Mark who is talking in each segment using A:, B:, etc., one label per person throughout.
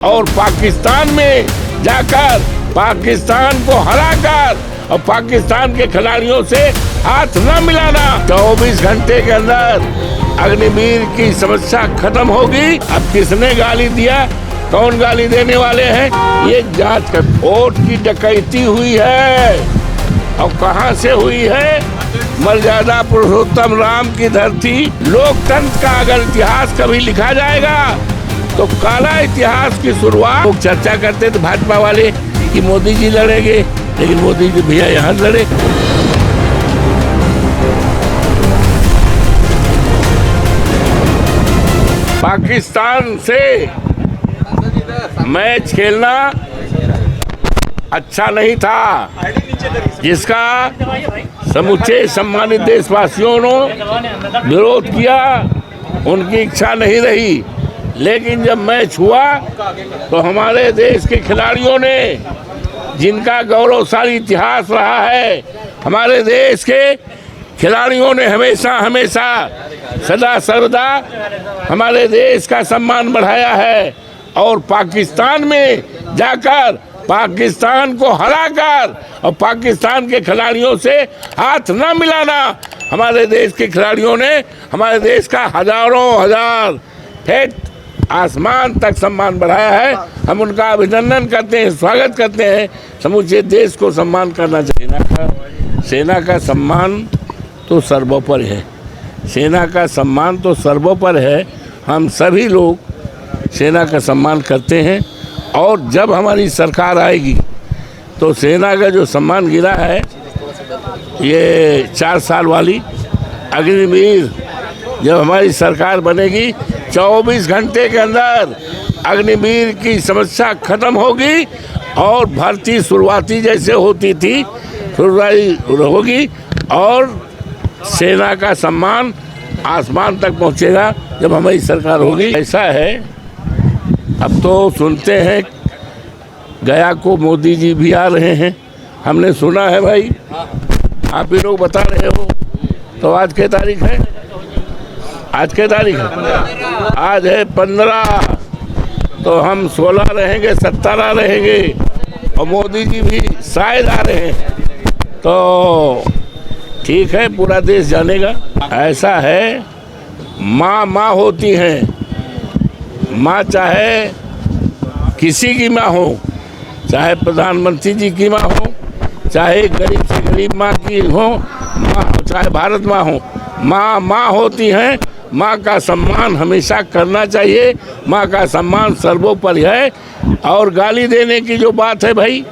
A: और पाकिस्तान में जाकर पाकिस्तान को हराकर और पाकिस्तान के खिलाड़ियों से हाथ न मिलाना। 24 घंटे के अंदर अग्निवीर की समस्या खत्म होगी। अब किसने गाली दिया, कौन गाली देने वाले हैं, ये जांच कर। वोट की डकैती हुई है और कहां से हुई है? मर्यादा पुरुषोत्तम राम की धरती। लोकतंत्र का अगर इतिहास कभी लिखा जाएगा तो काला इतिहास की शुरुआत। लोग चर्चा करते थे भाजपा वाले कि मोदी जी लड़ेंगे, लेकिन मोदी जी भैया यहाँ लड़े। पाकिस्तान से मैच खेलना अच्छा नहीं था, जिसका समूचे सम्मानित देशवासियों ने विरोध किया। उनकी इच्छा नहीं रही, लेकिन जब मैच हुआ तो हमारे देश के खिलाड़ियों ने, जिनका गौरवशाली इतिहास रहा है, हमारे देश के खिलाड़ियों ने हमेशा हमेशा सदा सर्वदा हमारे देश का सम्मान बढ़ाया है। और पाकिस्तान में जाकर पाकिस्तान को हराकर और पाकिस्तान के खिलाड़ियों से हाथ न मिलाना। हमारे देश के खिलाड़ियों ने हमारे देश का हजारों हजार फीट आसमान तक सम्मान बढ़ाया है। हम उनका अभिनंदन करते हैं, स्वागत करते हैं। समूचे देश को सम्मान करना चाहिए। सेना का सम्मान तो सर्वोपरि है, सेना का सम्मान तो सर्वोपरि है। हम सभी लोग सेना का सम्मान करते हैं और जब हमारी सरकार आएगी तो सेना का जो सम्मान गिरा है, ये 4 साल वाली अग्निवीर, जब हमारी सरकार बनेगी 24 घंटे के अंदर अग्निवीर की समस्या खत्म होगी और भर्ती शुरुआती जैसे होती थी शुरुआती होगी और सेना का सम्मान आसमान तक पहुंचेगा जब हमारी सरकार होगी। ऐसा है, अब तो सुनते हैं गया को मोदी जी भी आ रहे हैं। हमने सुना है भाई, आप ही लोग बता रहे हो। तो आज क्या तारीख है? आज क्या तारीख है? आज है 15। तो हम 16 रहेंगे, 17 रहेंगे और मोदी जी भी शायद आ रहे हैं। तो ठीक है, पूरा देश जानेगा। ऐसा है, माँ होती हैं। माँ चाहे किसी की माँ हो, चाहे प्रधानमंत्री जी की माँ हो, चाहे गरीब से गरीब माँ की हो, चाहे भारत माँ हो, माँ होती हैं। माँ का सम्मान हमेशा करना चाहिए। माँ का सम्मान सर्वोपरि है। और गाली देने की जो बात है भाई,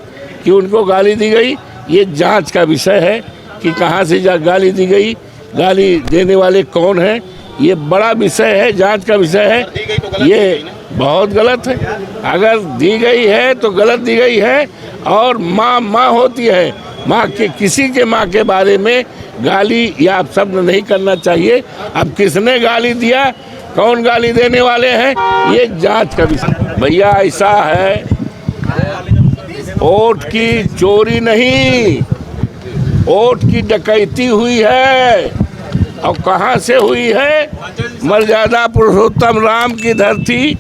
A: कि उनको गाली दी गई, ये जांच का विषय है कि कहाँ से गाली दी गई, गाली देने वाले कौन हैं, ये बड़ा विषय है, जांच का विषय है। ये बहुत गलत है, अगर दी गई है तो गलत दी गई है। और माँ होती है, माँ के किसी के माँ के बारे में गाली या शब्द नहीं करना चाहिए। अब किसने गाली दिया, कौन गाली देने वाले हैं, ये जांच का विषय। भैया ऐसा है, वोट की चोरी नहीं, वोट की डकैती हुई है। और कहां से हुई है? मर्यादा पुरुषोत्तम राम की धरती,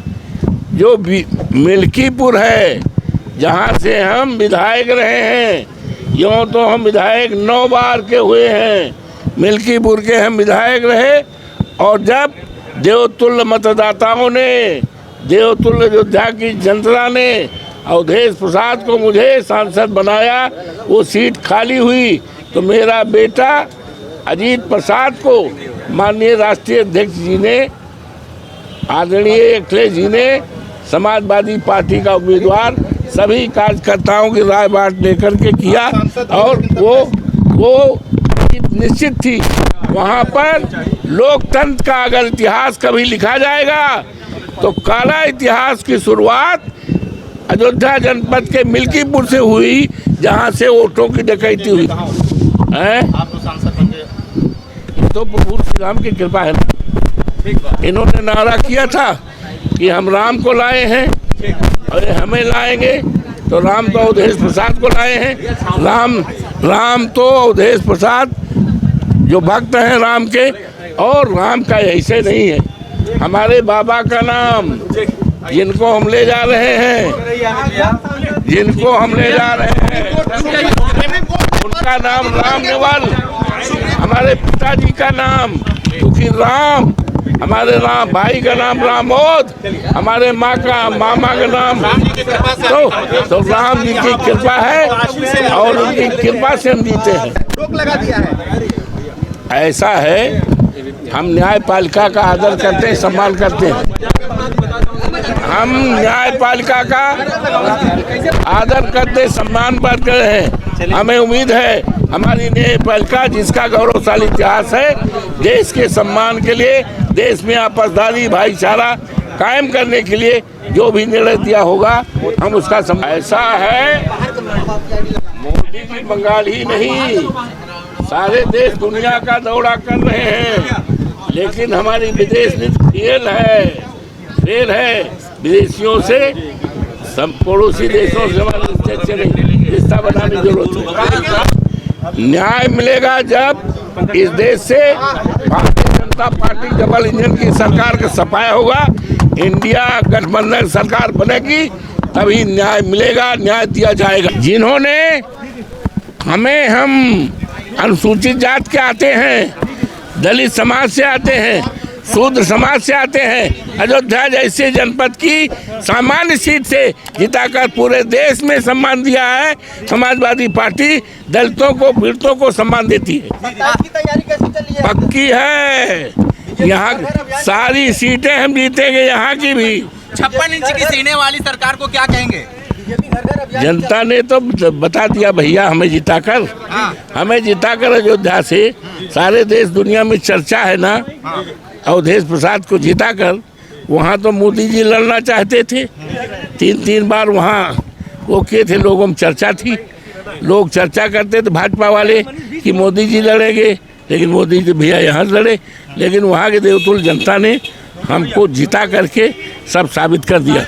A: जो मिल्कीपुर है, जहां से हम विधायक रहे हैं। यूँ तो हम विधायक 9 बार के हुए हैं, मिल्कीपुर के हम विधायक रहे। और जब देवतुल्य मतदाताओं ने, देवतुल्य अयोध्या की जनता ने अवधेश प्रसाद को मुझे सांसद बनाया, वो सीट खाली हुई तो मेरा बेटा अजीत प्रसाद को माननीय राष्ट्रीय अध्यक्ष जी ने, आदरणीय अखिलेश जी ने, समाजवादी पार्टी का उम्मीदवार सभी कार्यकर्ताओं की राय बांट लेकर के किया और वो निश्चित थी। वहाँ पर लोकतंत्र का अगर इतिहास कभी लिखा जाएगा तो काला इतिहास की शुरुआत अयोध्या जनपद के मिल्कीपुर से हुई, जहाँ से वोटों की डकैती हुई है। तो प्रभु श्री राम की कृपा है ना। इन्होंने नारा किया था कि हम राम को लाए हैं और हमें लाएंगे, तो राम तो अवधेश प्रसाद को लाए हैं। राम तो अवधेश प्रसाद जो भक्त हैं राम के, और राम का ऐसे नहीं है। हमारे बाबा का नाम जिनको हम ले जा रहे हैं, जिनको हम ले जा रहे हैं, उनका नाम राम नेवल, हमारे पिताजी का नाम सुखी राम, हमारे राम भाई का नाम रामोद, हमारे माँ का मामा का नाम तो राम जी की कृपा है और उनकी कृपा से हम जीते हैं।
B: रोक लगा दिया है।
A: ऐसा है, हम न्यायपालिका का आदर करते हैं, सम्मान करते हैं। हम न्यायपालिका का आदर करते, सम्मान करते हैं। हमें उम्मीद है हमारी न्यायपालिका, जिसका गौरवशाली इतिहास है, देश के सम्मान के लिए, देश में आपसदारी भाईचारा कायम करने के लिए जो भी निर्णय दिया होगा हम उसका ऐसा है, मोदी जी बंगाल ही नहीं सारे देश दुनिया का दौरा कर रहे हैं, लेकिन हमारी विदेश नीति फेल है। विदेशियों से, पड़ोसी देशों से हमारे रिश्ता बनाने की जरूरत है। न्याय मिलेगा जब इस देश से Bharatiya Janata party double engine की सरकार का सफाया होगा, इंडिया गठबंधन सरकार बनेगी, तभी न्याय मिलेगा, न्याय दिया जाएगा। जिन्होंने हम अनुसूचित जात के आते हैं, दलित समाज से आते हैं, शूद्र समाज से आते हैं, अयोध्या जैसे जनपद की सामान्य सीट से जिताकर पूरे देश में सम्मान दिया है। समाजवादी पार्टी दलितों को, पीड़ितों को सम्मान देती है।
B: की तैयारी कैसी चल रही है?
A: पक्की है, यहाँ सारी सीटें हम जीतेंगे, यहाँ की भी।
C: 56 इंच की सीने वाली सरकार को क्या कहेंगे?
A: जनता ने तो बता दिया भैया, हमें जिताकर अयोध्या से सारे देश दुनिया में चर्चा है ना। अवधेश प्रसाद को जिताकर वहाँ तो मोदी जी लड़ना चाहते थे, 3 बार वहाँ वो किए थे, लोगों में चर्चा थी, लोग चर्चा करते थे भाजपा वाले कि मोदी जी लड़ेंगे, लेकिन मोदी जी भैया यहाँ लड़े, लेकिन वहाँ के देवतुल जनता ने हमको जिता करके सब साबित कर दिया।